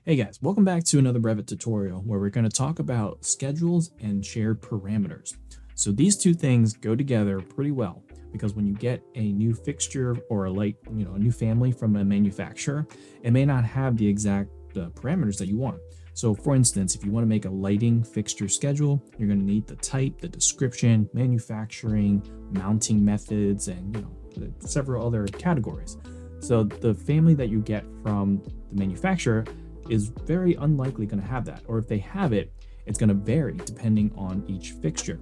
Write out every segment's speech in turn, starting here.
Hey guys, welcome back to another Revit tutorial where we're going to talk about schedules and shared parameters. So these two things go together pretty well because when you get a new fixture or a new family from a manufacturer, it may not have the exact parameters that you want. So for instance, if you want to make a lighting fixture schedule, you're going to need the type, the description, manufacturing, mounting methods, and several other categories. So the family that you get from the manufacturer is very unlikely going to have that, or if they have it, it's going to vary depending on each fixture.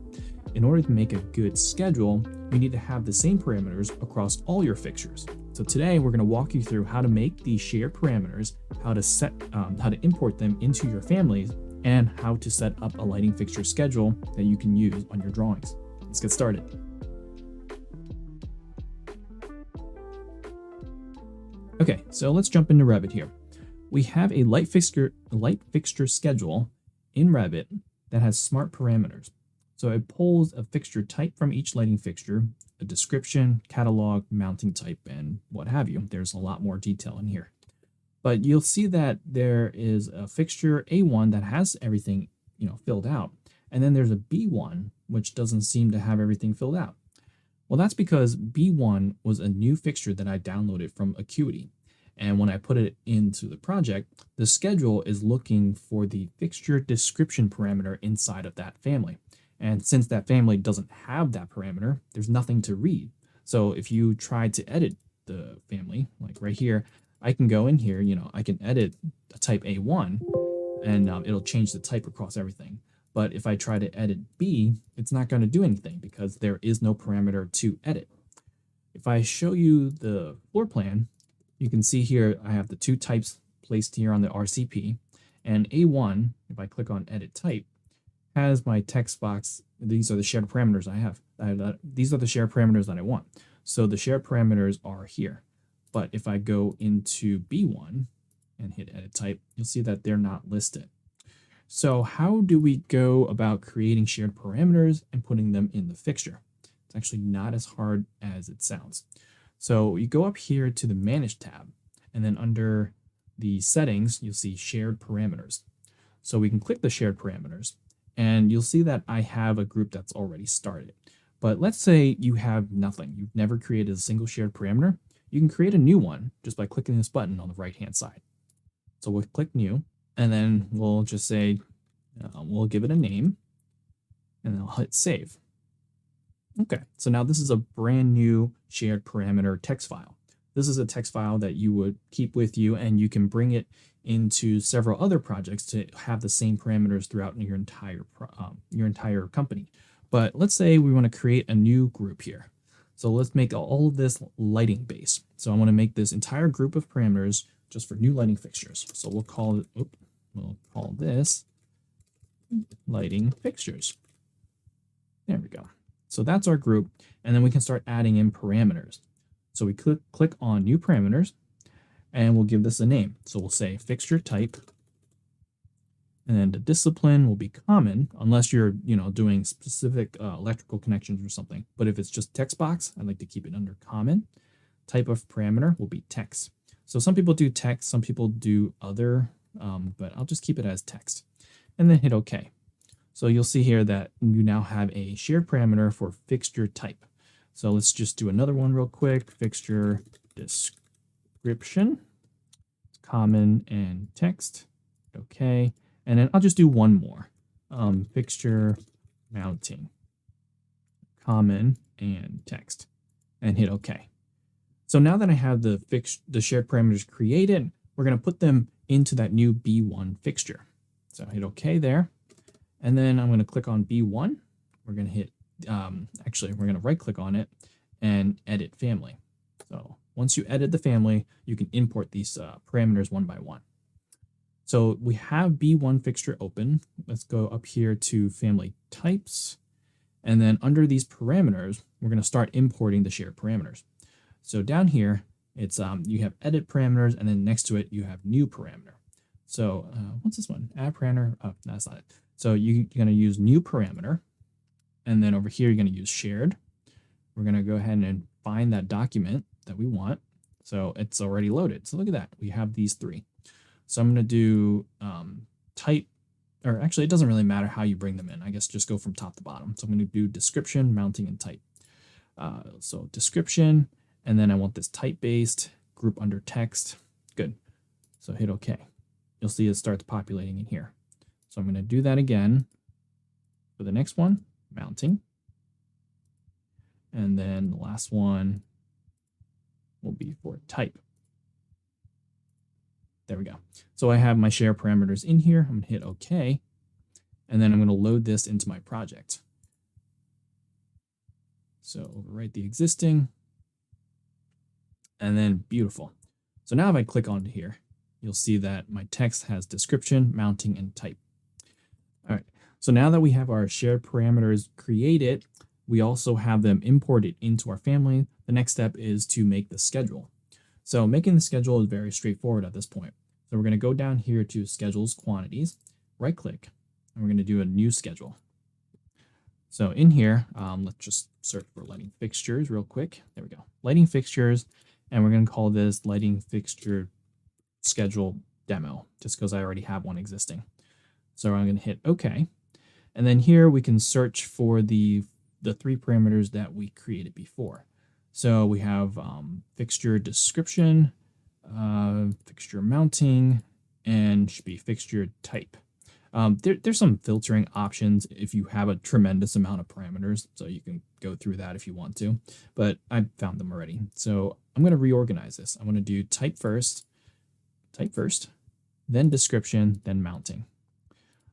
In order to make a good schedule, you need to have the same parameters across all your fixtures. So today we're going to walk you through how to make these shared parameters, how to import them into your families, and how to set up a lighting fixture schedule that you can use on your drawings. Let's get started. Okay, so let's jump into Revit here. We have a light fixture schedule in Revit that has smart parameters. So it pulls a fixture type from each lighting fixture, a description, catalog, mounting type, and what have you. There's a lot more detail in here. But you'll see that there is a fixture A1 that has everything filled out. And then there's a B1, which doesn't seem to have everything filled out. Well, that's because B1 was a new fixture that I downloaded from Acuity. And when I put it into the project, the schedule is looking for the fixture description parameter inside of that family. And since that family doesn't have that parameter, there's nothing to read. So if you try to edit the family, like right here, I can go in here, I can edit a type A1 and it'll change the type across everything. But if I try to edit B, it's not going to do anything because there is no parameter to edit. If I show you the floor plan, you can see here I have the two types placed here on the RCP, and A1, if I click on edit type, has my text box. These are the shared parameters I have. These are the shared parameters that I want. So the shared parameters are here. But if I go into B1 and hit edit type, you'll see that they're not listed. So how do we go about creating shared parameters and putting them in the fixture? It's actually not as hard as it sounds. So you go up here to the Manage tab, and then under the settings, you'll see shared parameters. So we can click the shared parameters, and you'll see that I have a group that's already started. But let's say you have nothing. You've never created a single shared parameter. You can create a new one just by clicking this button on the right-hand side. So we'll click New, and then we'll just say, we'll give it a name, and then I'll hit Save. Okay, so now this is a brand new shared parameter text file. This is a text file that you would keep with you, and you can bring it into several other projects to have the same parameters throughout your entire company. But let's say we want to create a new group here. So let's make all of this lighting based. So I want to make this entire group of parameters just for new lighting fixtures. So we'll call this lighting fixtures. There we go. So that's our group, and then we can start adding in parameters. So we click on new parameters, and we'll give this a name. So we'll say fixture type, and then the discipline will be common, unless you're doing specific electrical connections or something. But if it's just text box, I'd like to keep it under common. Type of parameter will be text. So some people do text, some people do other, but I'll just keep it as text, and then hit OK. So you'll see here that you now have a shared parameter for fixture type. So let's just do another one real quick. Fixture description, common and text. Okay. And then I'll just do one more. Fixture mounting, common and text, and hit OK. So now that I have the shared parameters created, we're going to put them into that new B1 fixture. So hit OK there. And then I'm going to click on B1. We're going to hit, we're going to right click on it and edit family. So once you edit the family, you can import these parameters one by one. So we have B1 fixture open. Let's go up here to family types. And then under these parameters, we're going to start importing the shared parameters. So down here, it's you have edit parameters, and then next to it, you have new parameter. So what's this one? Add parameter. Oh, no, that's not it. So you're going to use new parameter, and then over here, you're going to use shared. We're going to go ahead and find that document that we want. So it's already loaded. So look at that. We have these three. So I'm going to do type, or actually it doesn't really matter how you bring them in. I guess just go from top to bottom. So I'm going to do description, mounting, and type. So description, and then I want this type-based, group under text. Good. So hit OK. You'll see it starts populating in here. So I'm going to do that again for the next one, mounting. And then the last one will be for type. There we go. So I have my share parameters in here. I'm going to hit OK. And then I'm going to load this into my project. So overwrite the existing. And then beautiful. So now if I click onto here, you'll see that my text has description, mounting, and type. All right. So now that we have our shared parameters created, we also have them imported into our family. The next step is to make the schedule. So making the schedule is very straightforward at this point. So we're going to go down here to schedules, quantities, right click, and we're going to do a new schedule. So in here, let's just search for lighting fixtures real quick. There we go. Lighting fixtures. And we're going to call this lighting fixture schedule demo, just because I already have one existing. So I'm going to hit OK. And then here we can search for the three parameters that we created before. So we have fixture description, fixture mounting, and should be fixture type. There's some filtering options if you have a tremendous amount of parameters, so you can go through that if you want to, but I found them already. So I'm going to reorganize this. I'm going to do type first, then description, then mounting.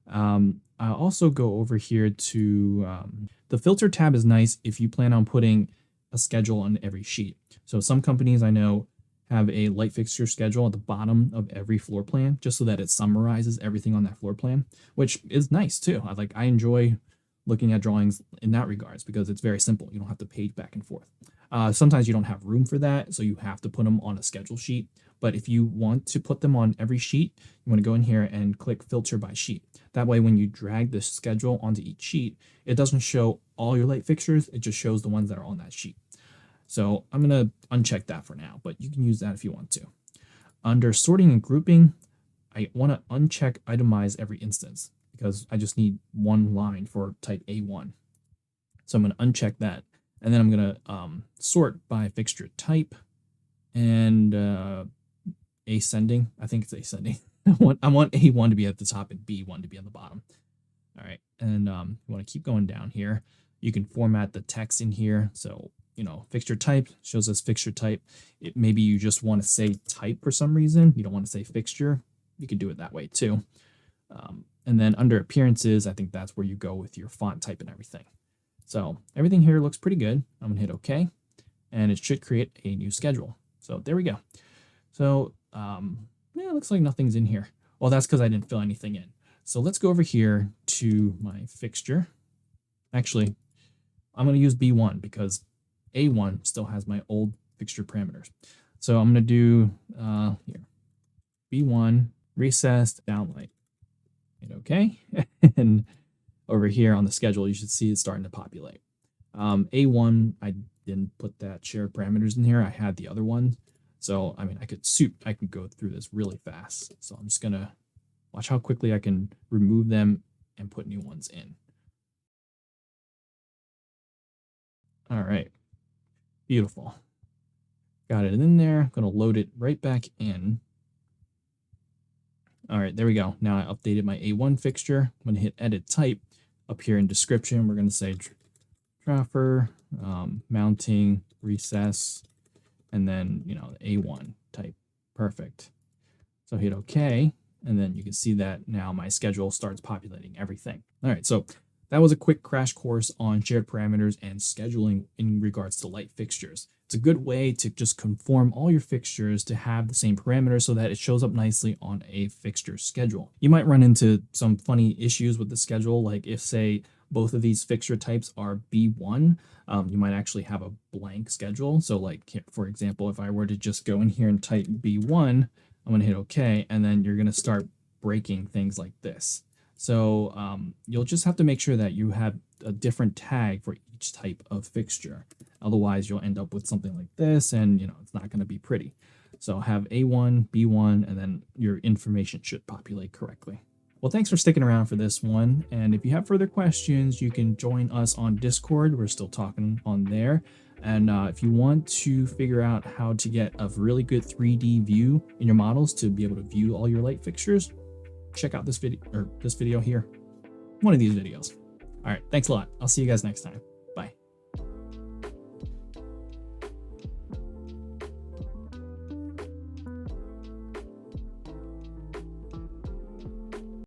I'll also go over here to the filter tab is nice if you plan on putting a schedule on every sheet. So some companies I know have a light fixture schedule at the bottom of every floor plan, just so that it summarizes everything on that floor plan, which is nice too. I enjoy looking at drawings in that regards because it's very simple. You don't have to page back and forth. Sometimes you don't have room for that, so you have to put them on a schedule sheet. But if you want to put them on every sheet, you want to go in here and click filter by sheet. That way, when you drag the schedule onto each sheet, it doesn't show all your light fixtures. It just shows the ones that are on that sheet. So I'm going to uncheck that for now, but you can use that if you want to. Under sorting and grouping, I want to uncheck itemize every instance because I just need one line for type A1. So I'm going to uncheck that. And then I'm going to sort by fixture type and ascending. I think it's ascending. I want A1 to be at the top and B1 to be on the bottom. All right. And you want to keep going down here. You can format the text in here. So, fixture type shows us fixture type. Maybe you just want to say type for some reason. You don't want to say fixture. You can do it that way too. And then under appearances, I think that's where you go with your font type and everything. So everything here looks pretty good. I'm going to hit OK. And it should create a new schedule. So there we go. So yeah, it looks like nothing's in here. Well, that's because I didn't fill anything in. So let's go over here to my fixture. Actually, I'm going to use B1 because A1 still has my old fixture parameters. So I'm going to do here, B1, recessed, downlight. Hit OK. And over here on the schedule, you should see it starting to populate. A1, I didn't put that shared parameters in here. I had the other one. So, I mean, I could go through this really fast. So I'm just going to watch how quickly I can remove them and put new ones in. All right. Beautiful. Got it in there. I'm going to load it right back in. All right, there we go. Now I updated my A1 fixture. I'm going to hit edit type. Up here in description, we're going to say traffer, mounting, recess, and then, A1 type. Perfect. So hit OK, and then you can see that now my schedule starts populating everything. All right, so that was a quick crash course on shared parameters and scheduling in regards to light fixtures. It's a good way to just conform all your fixtures to have the same parameters so that it shows up nicely on a fixture schedule. You might run into some funny issues with the schedule, like if, say, both of these fixture types are B1, you might actually have a blank schedule. So like, for example, if I were to just go in here and type B1, I'm going to hit OK, and then you're going to start breaking things like this. So you'll just have to make sure that you have a different tag for each type of fixture. Otherwise, you'll end up with something like this, and it's not going to be pretty. So have A1, B1, and then your information should populate correctly. Well, thanks for sticking around for this one. And if you have further questions, you can join us on Discord. We're still talking on there. And if you want to figure out how to get a really good 3D view in your models to be able to view all your light fixtures, check out this video here. One of these videos. All right, thanks a lot. I'll see you guys next time.